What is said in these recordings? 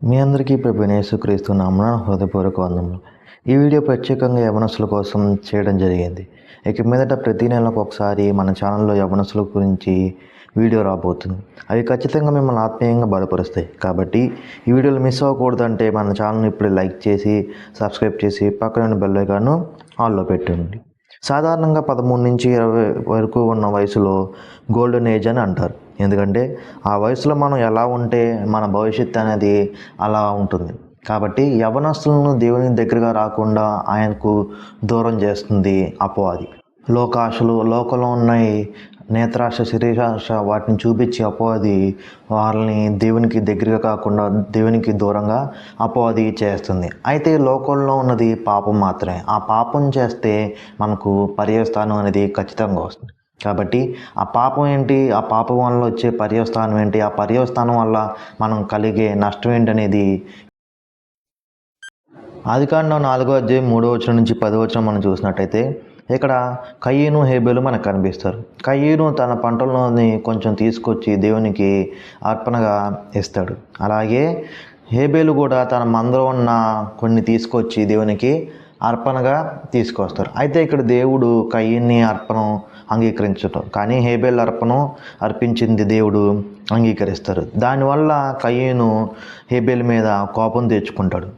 మీ అందరికీ ప్రభువైన యేసుక్రీస్తు నామమున హృదయపూర్వక వందనములు. ఈ వీడియో ప్రత్యేకంగా యవనస్తుల కోసం చేయడం జరిగింది. ఇక మీదట ప్రతి నెలకు ఒకసారి మన ఛానల్లో యవనస్తుల గురించి వీడియో రాబోతుంది. అవి ఖచ్చితంగా మిమ్మల్ని ఆత్మీయంగా బలపరుస్తాయి. కాబట్టి ఈ వీడియోలు మిస్ అవ్వకూడదంటే మన ఛానల్ని ఇప్పుడు లైక్ చేసి సబ్స్క్రైబ్ చేసి పక్కన బెల్ ఐకాన్ను ఆన్లో పెట్టండి. సాధారణంగా 13 నుంచి 20 వరకు ఉన్న వయసులో గోల్డెన్ ఏజ్ అని అంటారు. ఎందుకంటే ఆ వయసులో మనం ఎలా ఉంటే మన భవిష్యత్తు అనేది అలా ఉంటుంది. కాబట్టి యవ్వనస్తులను దేవుని దగ్గరగా రాకుండా ఆయనకు దూరం చేస్తుంది అపవాది. లోకాశలు, లోకంలో ఉన్నాయి నేత్రాశ, శరీరాశ వాటిని చూపించి అపవాది వాళ్ళని దేవునికి దగ్గరగా కాకుండా దేవునికి దూరంగా అపవాది చేస్తుంది. అయితే లోకంలో ఉన్నది పాపం మాత్రమే. ఆ పాపం చేస్తే మనకు పర్యవస్థానం అనేది ఖచ్చితంగా వస్తుంది. కాబట్టి ఆ పాపం ఏంటి, ఆ పాపం వల్ల వచ్చే పర్యవస్థానం ఏంటి, ఆ పర్యవస్థానం వల్ల మనం కలిగే నష్టం ఏంటనేది ఆదికాండం 4వ అధ్యాయం 3వ వచనం నుంచి 10వ వచనం మనం చూసినట్టయితే ఇక్కడ కయీను, హేబేలు మనకు కనిపిస్తారు. కయీను తన పంటల్లోని కొంచెం తీసుకొచ్చి దేవునికి అర్పణగా ఇస్తాడు. అలాగే హేబేలు కూడా తన మందలో ఉన్న కొన్ని తీసుకొచ్చి దేవునికి అర్పణగా తీసుకొస్తారు. అయితే ఇక్కడ దేవుడు కయీన్ని అర్పణం అంగీకరించటం, కానీ హేబేల్ అర్పణం అర్పించింది దేవుడు అంగీకరిస్తారు. దానివల్ల కయీను హేబేల్ మీద కోపం తెచ్చుకుంటాడు.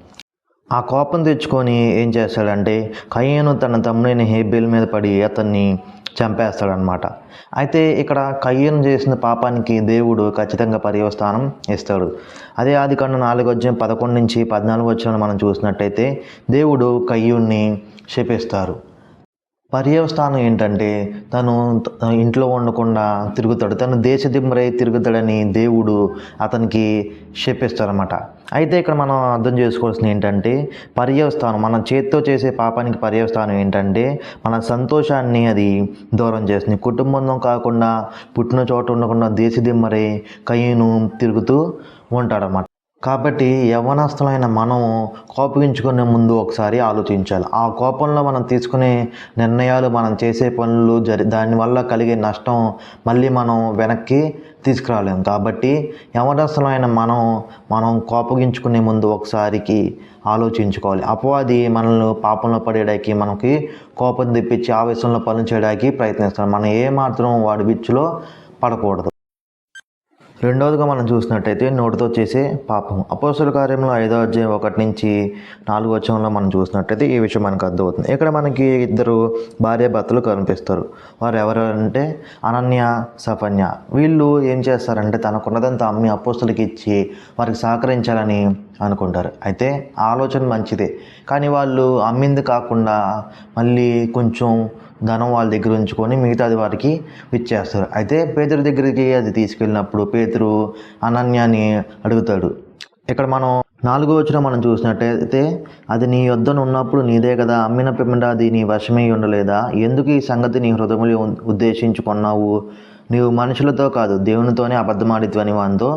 ఆ కోపం తెచ్చుకొని ఏం చేస్తాడంటే కయీను తన తమ్ముడైన హేబేల్ మీద పడి అతన్ని చంపేస్తాడనమాట. అయితే ఇక్కడ కయీను చేసిన పాపానికి దేవుడు ఖచ్చితంగా పర్యవస్థానం ఇస్తాడు. అదే ఆదికాండం 4వ అధ్యాయం 11 నుంచి 14 వచనాలు మనం చూసినట్టయితే దేవుడు కయీన్ని శపిస్తారు. పర్యవస్థానం ఏంటంటే తను ఇంట్లో ఉండకుండా తిరుగుతాడు, తను దేశదిమ్మరై తిరుగుతాడని దేవుడు అతనికి శపిస్తారన్నమాట. అయితే ఇక్కడ మనం అర్థం చేసుకోవాల్సింది ఏంటంటే పర్యవస్థానం మన చేత్తో చేసే పాపానికి పర్యవస్థానం ఏంటంటే మన సంతోషాన్ని అది దూరం చేస్తుంది. కుటుంబంలో కాకుండా పుట్టిన చోట ఉండకుండా దేశదిమ్మరై కయీను తిరుగుతూ ఉంటాడన్నమాట. కాబట్టి యవ్వనస్తులైన మనం కోపగించుకునే ముందు ఒకసారి ఆలోచించాలి. ఆ కోపంలో మనం తీసుకునే నిర్ణయాలు, మనం చేసే పనులు దానివల్ల కలిగే నష్టం మళ్ళీ మనం వెనక్కి తీసుకురాలేము. కాబట్టి యవ్వనస్తులైన మనం కోపగించుకునే ముందు ఒకసారికి ఆలోచించుకోవాలి. అపవాది మనల్ని పాపంలో పడేయడానికి, మనకి కోపం తెప్పించి ఆవేశంలో పనులు చేయడానికి ప్రయత్నిస్తాడు. మనం ఏమాత్రం వాడి విచ్చులో పడకూడదు. రెండవదిగా మనం చూసినట్టయితే నోటితో చేసే పాపం. అపోస్తలుల కార్యంలో 5వ అధ్యాయం 1 నుంచి 4 వచనంలో మనం చూసినట్టయితే ఈ విషయం మనకు అర్థమవుతుంది. ఇక్కడ మనకి ఇద్దరు భార్యాభర్తలు కనిపిస్తారు. వారు ఎవరంటే అనన్య, సఫన్య. వీళ్ళు ఏం చేస్తారంటే తనకున్నదంతా అమ్మి అపోస్తలుకి ఇచ్చి వారికి సహకరించాలని అనుకుంటారు. అయితే ఆలోచన మంచిదే, కానీ వాళ్ళు అమ్మింది కాకుండా మళ్ళీ కొంచెం ధనం వాళ్ళ దగ్గర ఉంచుకొని మిగతాది వారికి ఇచ్చేస్తారు. అయితే పేతురు దగ్గరికి అది తీసుకెళ్ళినప్పుడు పేతురు అనన్యాని అడుగుతాడు. ఇక్కడ మనం 4వ వచనం మనం చూసినట్టయితే అది నీ యొద్దన ఉన్నప్పుడు నీదే కదా, అమ్మిన పిమ్మట అది నీ వశమై ఉండలేదా? ఎందుకు ఈ సంగతి నీ హృదయంలో ఉద్దేశించుకున్నావు? నీవు మనుషులతో కాదు దేవునితోనే అబద్ధమాడిద్వని వానితో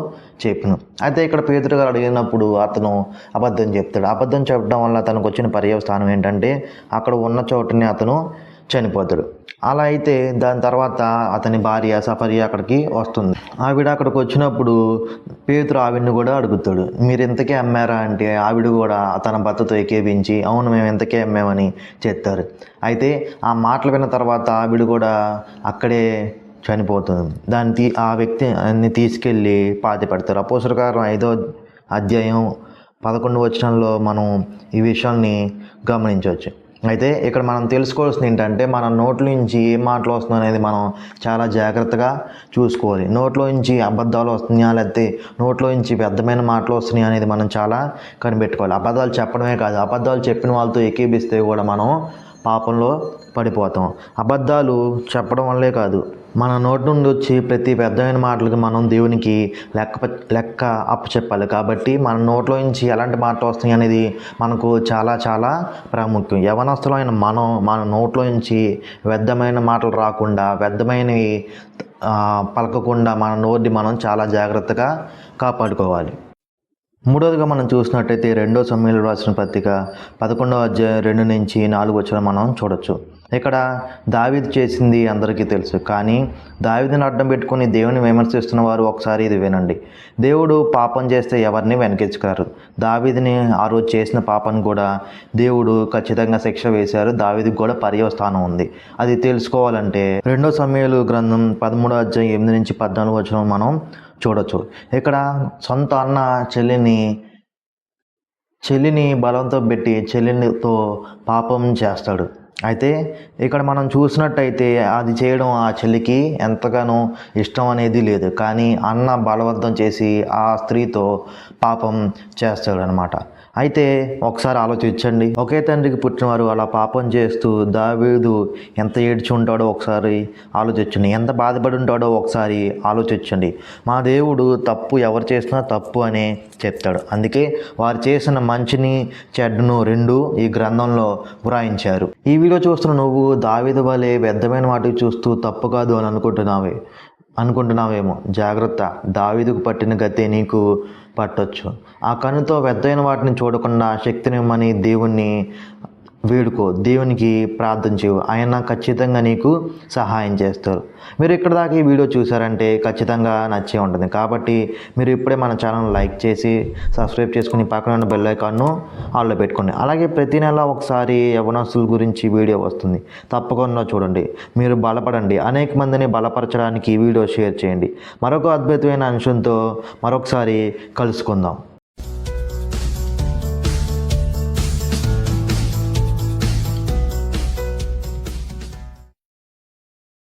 చెప్పిను. అయితే ఇక్కడ పేతురు గారు అడిగినప్పుడు అతను అబద్ధం చెప్తాడు. అబద్ధం చెప్పడం వల్ల తనకు వచ్చిన పర్యవస్థానం ఏంటంటే అక్కడ ఉన్న చోటుని అతను చనిపోతాడు. అలా అయితే దాని తర్వాత అతని భార్య సఫర్య అక్కడికి వస్తుంది. ఆవిడ అక్కడికి వచ్చినప్పుడు పేతురు ఆవిడని కూడా అడుగుతాడు, మీరు ఇంతకే అమ్మారా అంటే ఆవిడ కూడా తన భర్తతో ఏకేపించి అవును మేము ఇంతకే అమ్మామని చెప్తారు. అయితే ఆ మాటలు విన్న తర్వాత ఆవిడ కూడా అక్కడే చనిపోతుంది. ఆ వ్యక్తిని తీసుకెళ్ళి పాతి పెడతారు. అపోస్తలుల కార్యం 5వ అధ్యాయం 11 వచనంలో మనం ఈ విషయాన్ని గమనించవచ్చు. అయితే ఇక్కడ మనం తెలుసుకోవాల్సింది ఏంటంటే మన నోట్ల నుంచి ఏ మాటలు వస్తున్నాయి అనేది మనం చాలా జాగ్రత్తగా చూసుకోవాలి. నోట్లో నుంచి అబద్ధాలు వస్తున్నాయా లేకపోతే నోట్లో నుంచి వ్యర్థమైన మాటలు వస్తున్నాయా అనేది మనం చాలా కనిపెట్టుకోవాలి. అబద్ధాలు చెప్పడమే కాదు, అబద్ధాలు చెప్పిన వాళ్ళతో ఏకీపిస్తే కూడా మనం పాపంలో పడిపోతాం. అబద్ధాలు చెప్పడం వల్లే కాదు, మన నోటి నుండి వచ్చి ప్రతి వ్యర్థమైన మాటలకి మనం దేవునికి లెక్క అప్పచెప్పాలి. కాబట్టి మన నోట్లో నుంచి ఎలాంటి మాటలు వస్తాయి అనేది మనకు చాలా చాలా ప్రాముఖ్యం. యవనస్తులైన మన నోట్లో నుంచి వ్యర్థమైన మాటలు రాకుండా, వ్యర్థమైనవి పలకకుండా మన నోటిని మనం చాలా జాగ్రత్తగా కాపాడుకోవాలి. మూడవదిగా మనం చూసినట్టయితే 2 సమూయేలు రాసిన పత్రిక 11వ అధ్యాయం 2 నుంచి 4 వచనం మనం చూడొచ్చు. ఇక్కడ దావీదు చేసింది అందరికీ తెలుసు, కానీ దావీదుని అడ్డం పెట్టుకుని దేవుని విమర్శిస్తున్న వారు ఒకసారి ఇది వినండి. దేవుడు పాపం చేస్తే ఎవరిని వెనకించకారు. దావీదుని ఆ రోజు చేసిన పాపాన్ని కూడా దేవుడు ఖచ్చితంగా శిక్ష వేశారు. దావీదుకి కూడా పర్యవస్థానం ఉంది. అది తెలుసుకోవాలంటే 2 సమూయేలు గ్రంథం 13వ అధ్యాయం 8 నుంచి 14 వచనం మనం చూడొచ్చు. ఇక్కడ సొంత అన్న చెల్లిని బలంతో పెట్టి చెల్లితో పాపం చేస్తాడు. అయితే ఇక్కడ మనం చూసినట్టయితే అది చేయడం ఆ చెల్లికి ఎంతగానో ఇష్టం అనేది లేదు, కానీ అన్న బలవంతం చేసి ఆ స్త్రీతో పాపం చేస్తాడు అనమాట. అయితే ఒకసారి ఆలోచించండి, ఒకే తండ్రికి పుట్టినవారు అలా పాపం చేస్తూ దావీదు ఎంత ఏడ్చి ఉంటాడో ఒకసారి ఆలోచించండి, ఎంత బాధపడి ఉంటాడో ఒకసారి ఆలోచించండి. మా దేవుడు తప్పు ఎవరు చేసినా తప్పు అనే చెప్తాడు. అందుకే వారు చేసిన మంచిని చెడ్డను రెండు ఈ గ్రంథంలో వ్రాయించారు. ఈ వీడియో చూస్తున్న నువ్వు దావీదు వలె వ్యర్థమైన వాటికి చూస్తూ తప్పు కాదు అని అనుకుంటున్నావేమో. జాగ్రత్త, దావీదుకు పట్టిన గతే నీకు పట్టొచ్చు. ఆ కనుతో వ్యర్థమైన వాటిని చూడకుండా శక్తినిమ్మని దేవుణ్ణి వేడుకో, దేవునికి ప్రార్థన చేయు, ఆయన ఖచ్చితంగా నీకు సహాయం చేస్తారు. మీరు ఇక్కడ దాకా ఈ వీడియో చూసారంటే ఖచ్చితంగా నచ్చే ఉంటుంది. కాబట్టి మీరు ఇప్పుడే మన ఛానల్ లైక్ చేసి సబ్స్క్రైబ్ చేసుకుని పక్కన ఉన్న బెల్ ఐకాన్ను ఆన్లో పెట్టుకోండి. అలాగే ప్రతి నెల ఒకసారి యవనస్తుల గురించి వీడియో వస్తుంది, తప్పకుండా చూడండి. మీరు బలపడండి, అనేక మందిని బలపరచడానికి ఈ వీడియో షేర్ చేయండి. మరొక అద్భుతమైన అంశంతో మరొకసారి కలుసుకుందాం.